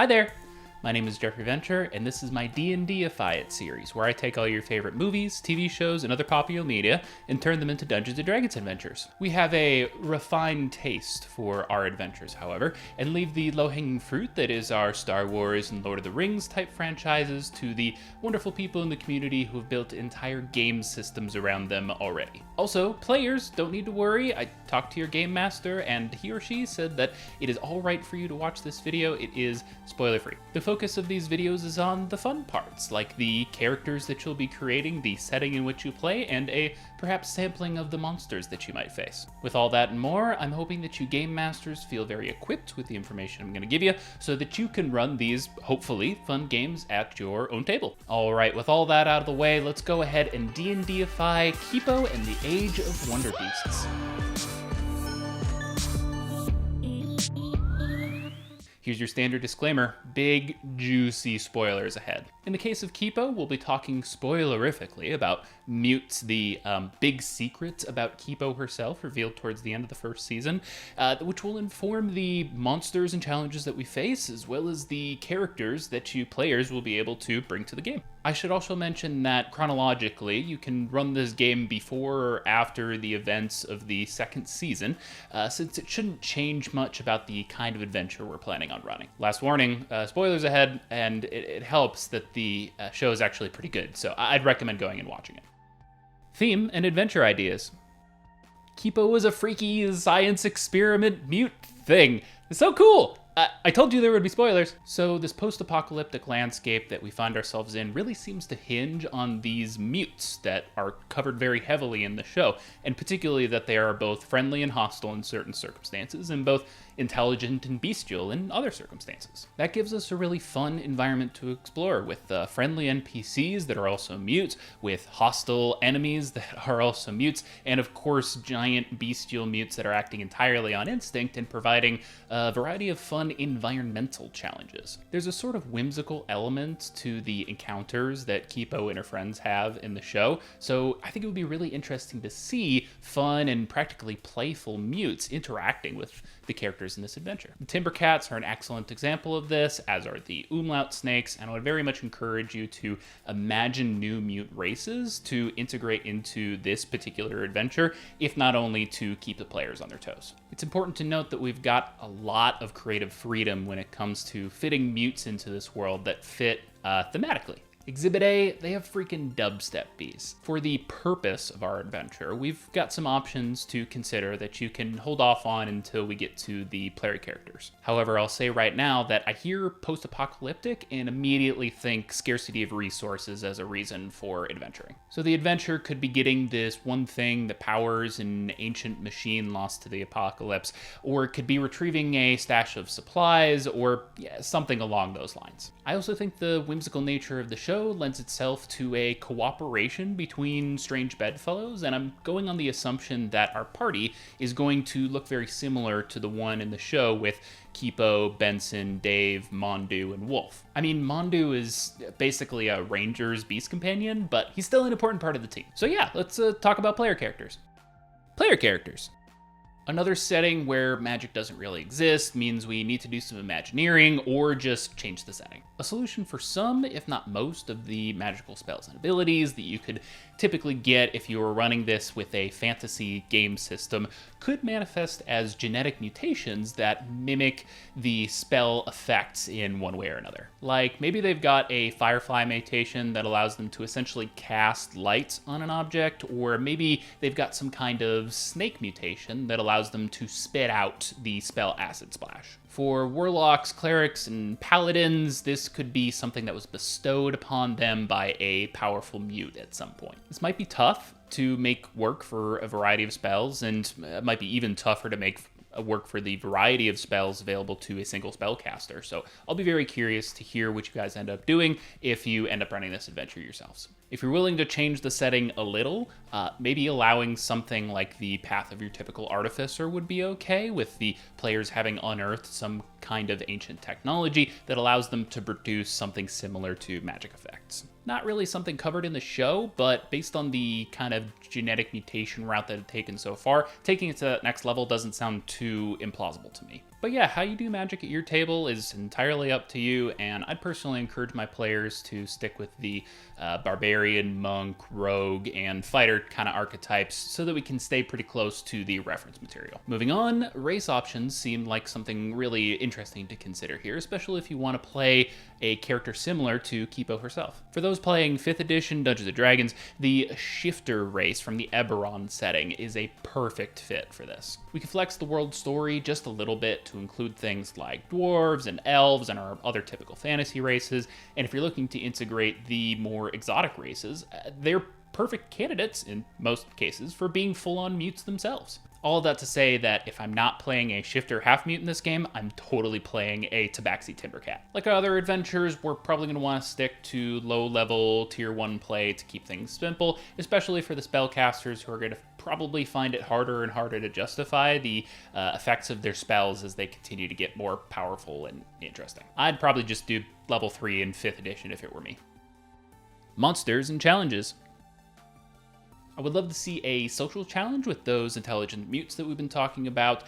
Hi there! My name is Jeffrey Venture, and this is my D&Dify It series, where I take all your favorite movies, TV shows, and other popular media and turn them into Dungeons & Dragons adventures. We have a refined taste for our adventures, however, and leave the low-hanging fruit that is our Star Wars and Lord of the Rings type franchises to the wonderful people in the community who have built entire game systems around them already. Also, players don't need to worry. I talked to your game master, and he or she said that it is alright for you to watch this video. It is spoiler-free. The focus of these videos is on the fun parts, like the characters that you'll be creating, the setting in which you play, and a perhaps sampling of the monsters that you might face. With all that and more, I'm hoping that you game masters feel very equipped with the information I'm going to give you so that you can run these, hopefully, fun games at your own table. Alright, with all that out of the way, let's go ahead and D&Dify Kipo and the Age of Wonderbeasts. Here's your standard disclaimer, big, juicy spoilers ahead. In the case of Kipo, we'll be talking spoilerifically about Mutes, the big secret about Kipo herself revealed towards the end of the first season, which will inform the monsters and challenges that we face, as well as the characters that you players will be able to bring to the game. I should also mention that chronologically, you can run this game before or after the events of the second season, since it shouldn't change much about the kind of adventure we're planning on running. Last warning, spoilers ahead, and it helps that the show is actually pretty good, so I'd recommend going and watching it. Theme and adventure ideas. Kipo was a freaky science experiment mute thing. It's so cool! I told you there would be spoilers. So this post-apocalyptic landscape that we find ourselves in really seems to hinge on these mutes that are covered very heavily in the show, and particularly that they are both friendly and hostile in certain circumstances, and both intelligent and bestial in other circumstances. That gives us a really fun environment to explore, with friendly NPCs that are also mutes, with hostile enemies that are also mutes, and of course giant bestial mutes that are acting entirely on instinct and providing a variety of fun environmental challenges. There's a sort of whimsical element to the encounters that Kipo and her friends have in the show, so I think it would be really interesting to see fun and practically playful mutes interacting with the characters in this adventure. The Timbercats are an excellent example of this, as are the Umlaut Snakes, and I would very much encourage you to imagine new mute races to integrate into this particular adventure, if not only to keep the players on their toes. It's important to note that we've got a lot of creative freedom when it comes to fitting mutes into this world that fit thematically. Exhibit A, they have freaking dubstep bees. For the purpose of our adventure, we've got some options to consider that you can hold off on until we get to the player characters. However, I'll say right now that I hear post-apocalyptic and immediately think scarcity of resources as a reason for adventuring. So the adventure could be getting this one thing that powers an ancient machine lost to the apocalypse, or it could be retrieving a stash of supplies, or something along those lines. I also think the whimsical nature of the show lends itself to a cooperation between strange bedfellows, and I'm going on the assumption that our party is going to look very similar to the one in the show with Kipo, Benson, Dave, Mondu, and Wolf. I mean, Mondu is basically a ranger's beast companion, but he's still an important part of the team. So yeah, let's talk about player characters. Player characters. Another setting where magic doesn't really exist means we need to do some imagineering or just change the setting. A solution for some, if not most, of the magical spells and abilities that you could typically get if you were running this with a fantasy game system could manifest as genetic mutations that mimic the spell effects in one way or another. Like maybe they've got a firefly mutation that allows them to essentially cast light on an object, or maybe they've got some kind of snake mutation that allows them to spit out the spell Acid Splash. For warlocks, clerics, and paladins, this could be something that was bestowed upon them by a powerful mute at some point. This might be tough to make work for a variety of spells, and it might be even tougher to make work for the variety of spells available to a single spellcaster. So I'll be very curious to hear what you guys end up doing if you end up running this adventure yourselves. If you're willing to change the setting a little, maybe allowing something like the path of your typical artificer would be okay, with the players having unearthed some kind of ancient technology that allows them to produce something similar to magic effects. Not really something covered in the show, but based on the kind of genetic mutation route that it's taken so far, taking it to that next level doesn't sound too implausible to me. But yeah, how you do magic at your table is entirely up to you, and I'd personally encourage my players to stick with the barbarian, monk, rogue, and fighter kind of archetypes so that we can stay pretty close to the reference material. Moving on, race options seem like something really interesting to consider here, especially if you want to play a character similar to Kipo herself. For those playing 5th edition Dungeons & Dragons, the Shifter race from the Eberron setting is a perfect fit for this. We can flex the world story just a little bit to include things like dwarves and elves and our other typical fantasy races, and if you're looking to integrate the more exotic races, they're perfect candidates, in most cases, for being full-on mutes themselves. All of that to say that if I'm not playing a Shifter half-mute in this game, I'm totally playing a Tabaxi Timbercat. Like our other adventures, we're probably going to want to stick to low-level Tier 1 play to keep things simple, especially for the spellcasters who are going to probably find it harder and harder to justify the effects of their spells as they continue to get more powerful and interesting. I'd probably just do level 3 in 5th edition if it were me. Monsters and challenges. I would love to see a social challenge with those intelligent mutes that we've been talking about,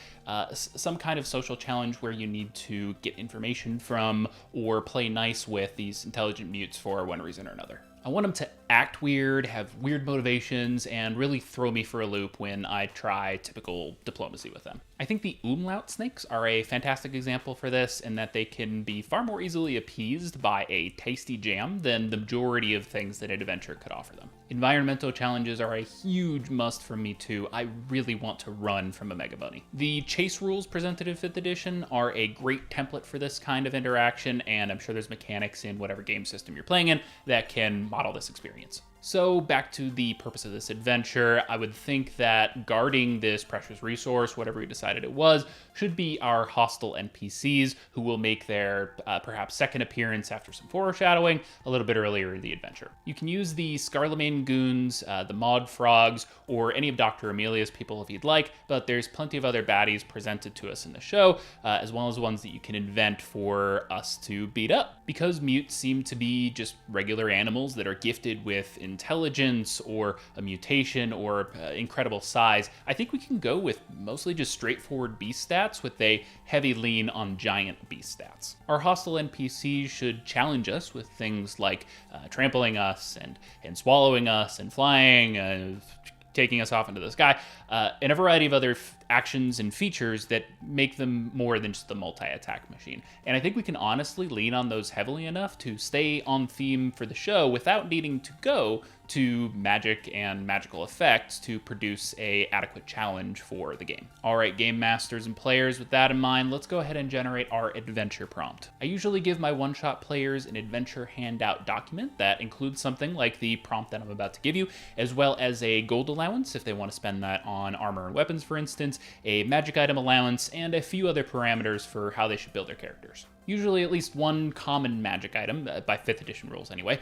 some kind of social challenge where you need to get information from or play nice with these intelligent mutes for one reason or another. I want them to act weird, have weird motivations, and really throw me for a loop when I try typical diplomacy with them. I think the umlaut snakes are a fantastic example for this in that they can be far more easily appeased by a tasty jam than the majority of things that an adventure could offer them. Environmental challenges are a huge must for me too. I really want to run from a Mega Bunny. The chase rules presented in 5th edition are a great template for this kind of interaction, and I'm sure there's mechanics in whatever game system you're playing in that can model this experience. So back to the purpose of this adventure, I would think that guarding this precious resource, whatever we decided it was, should be our hostile NPCs who will make their perhaps second appearance after some foreshadowing a little bit earlier in the adventure. You can use the Scarlemane goons, the Maud Frogs, or any of Dr. Amelia's people if you'd like, but there's plenty of other baddies presented to us in the show, as well as ones that you can invent for us to beat up. Because mutes seem to be just regular animals that are gifted with intelligence or a mutation or incredible size, I think we can go with mostly just straightforward beast stats with a heavy lean on giant beast stats. Our hostile NPCs should challenge us with things like trampling us and swallowing us and flying, taking us off into the sky, and a variety of other actions and features that make them more than just a multi-attack machine. And I think we can honestly lean on those heavily enough to stay on theme for the show without needing to go to magic and magical effects to produce a adequate challenge for the game. All right, game masters and players, with that in mind, let's go ahead and generate our adventure prompt. I usually give my one-shot players an adventure handout document that includes something like the prompt that I'm about to give you, as well as a gold allowance if they want to spend that on armor and weapons, for instance, a magic item allowance, and a few other parameters for how they should build their characters. Usually at least one common magic item, by 5th edition rules anyway,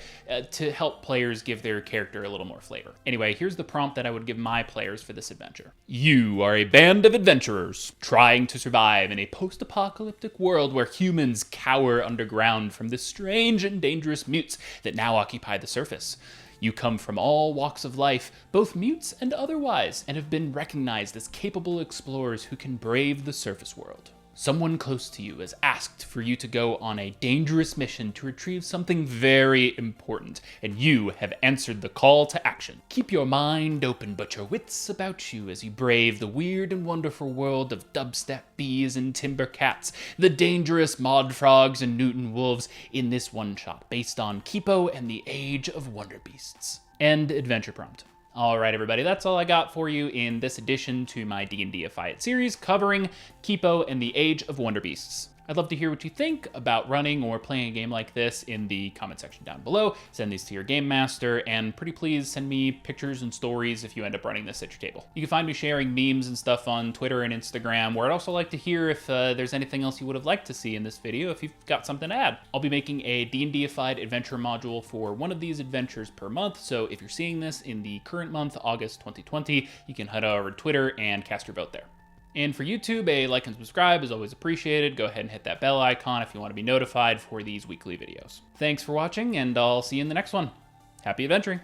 to help players give their character a little more flavor. Anyway, here's the prompt that I would give my players for this adventure. You are a band of adventurers trying to survive in a post-apocalyptic world where humans cower underground from the strange and dangerous mutes that now occupy the surface. You come from all walks of life, both mutes and otherwise, and have been recognized as capable explorers who can brave the surface world. Someone close to you has asked for you to go on a dangerous mission to retrieve something very important, and you have answered the call to action. Keep your mind open but your wits about you as you brave the weird and wonderful world of dubstep bees and timber cats, the dangerous Maud Frogs and Newton Wolves in this one-shot based on Kipo and the Age of Wonderbeasts. End adventure prompt. All right, everybody, that's all I got for you in this addition to my D&Dify It series covering Kipo and the Age of Wonderbeasts. I'd love to hear what you think about running or playing a game like this in the comment section down below. Send these to your game master, and pretty please send me pictures and stories if you end up running this at your table. You can find me sharing memes and stuff on Twitter and Instagram, where I'd also like to hear if there's anything else you would have liked to see in this video, if you've got something to add. I'll be making a D&Dified adventure module for one of these adventures per month, so if you're seeing this in the current month, August 2020, you can head over to Twitter and cast your vote there. And for YouTube, a like and subscribe is always appreciated. Go ahead and hit that bell icon if you want to be notified for these weekly videos. Thanks for watching, and I'll see you in the next one. Happy adventuring!